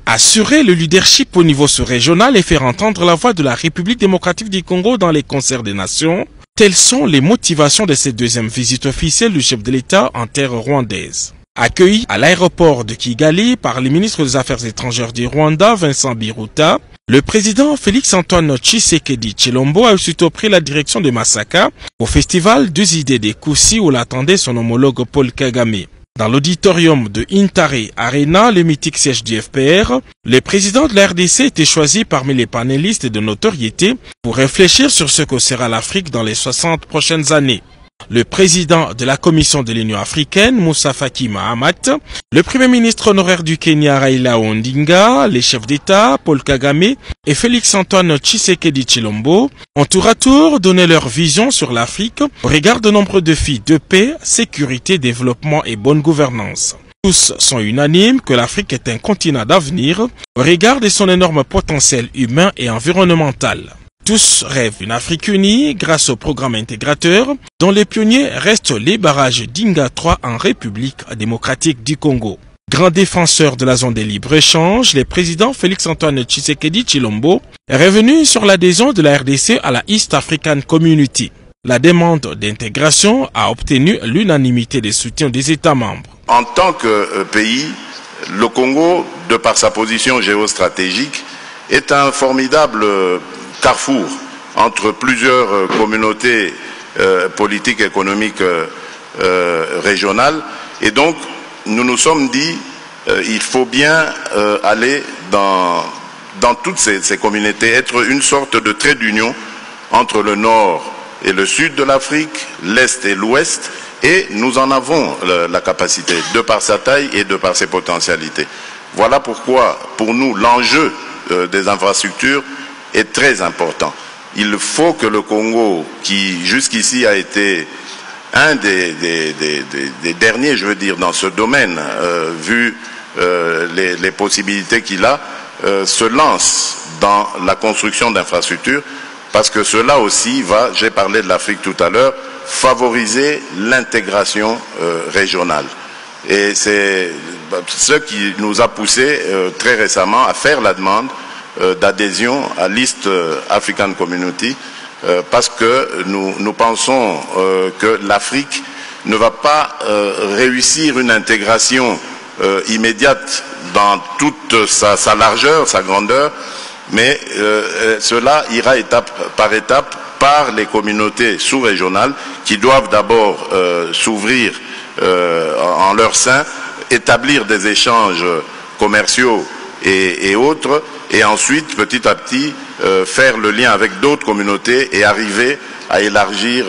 Assurer le leadership au niveau sous-régional et faire entendre la voix de la République démocratique du Congo dans les concerts des nations, telles sont les motivations de cette deuxième visite officielle du chef de l'État en terre rwandaise. Accueilli à l'aéroport de Kigali par le ministre des Affaires étrangères du Rwanda, Vincent Biruta, le président Félix-Antoine Tshisekedi Tshilombo a aussitôt pris la direction de Masaka au festival des idées des Koussi où l'attendait son homologue Paul Kagame. Dans l'auditorium de Intare Arena, le mythique siège du FPR, le président de la RDC était choisi parmi les panélistes de notoriété pour réfléchir sur ce que sera l'Afrique dans les 60 prochaines années. Le président de la Commission de l'Union africaine, Moussa Faki Mahamat, le premier ministre honoraire du Kenya, Raila Odinga, les chefs d'État, Paul Kagame et Félix-Antoine Tshisekedi Tshilombo ont tour à tour donné leur vision sur l'Afrique au regard de nombreux défis de paix, sécurité, développement et bonne gouvernance. Tous sont unanimes que l'Afrique est un continent d'avenir au regard de son énorme potentiel humain et environnemental. Tous rêvent une Afrique unie grâce au programme intégrateur dont les pionniers restent les barrages d'Inga 3 en République démocratique du Congo. Grand défenseur de la zone de libre-échange, le président Félix-Antoine Tshisekedi Tshilombo est revenu sur l'adhésion de la RDC à la East African Community. La demande d'intégration a obtenu l'unanimité des soutiens des États membres. En tant que pays, le Congo, de par sa position géostratégique, est un formidable carrefour entre plusieurs communautés politiques et économiques régionales. Et donc, nous nous sommes dit il faut bien aller dans toutes ces communautés, être une sorte de trait d'union entre le nord et le sud de l'Afrique, l'est et l'ouest, et nous en avons la capacité, de par sa taille et de par ses potentialités. Voilà pourquoi, pour nous, l'enjeu des infrastructures est très important. Il faut que le Congo, qui jusqu'ici a été un des derniers, je veux dire, dans ce domaine, vu les possibilités qu'il a, se lance dans la construction d'infrastructures, parce que cela aussi va, j'ai parlé de l'Afrique tout à l'heure, favoriser l'intégration régionale. Et c'est ce qui nous a poussé très récemment à faire la demande d'adhésion à l'East African Community parce que nous pensons que l'Afrique ne va pas réussir une intégration immédiate dans toute sa largeur, sa grandeur, mais cela ira étape par étape par les communautés sous-régionales qui doivent d'abord s'ouvrir en leur sein, établir des échanges commerciaux et autres, et ensuite, petit à petit, faire le lien avec d'autres communautés et arriver à élargir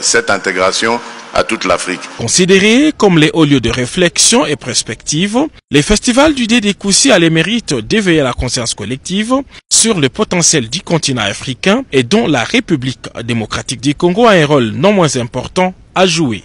cette intégration à toute l'Afrique. Considérés comme les hauts lieux de réflexion et perspective, les festivals du Dé des Koussi a le mérite d'éveiller la conscience collective sur le potentiel du continent africain et dont la République démocratique du Congo a un rôle non moins important à jouer.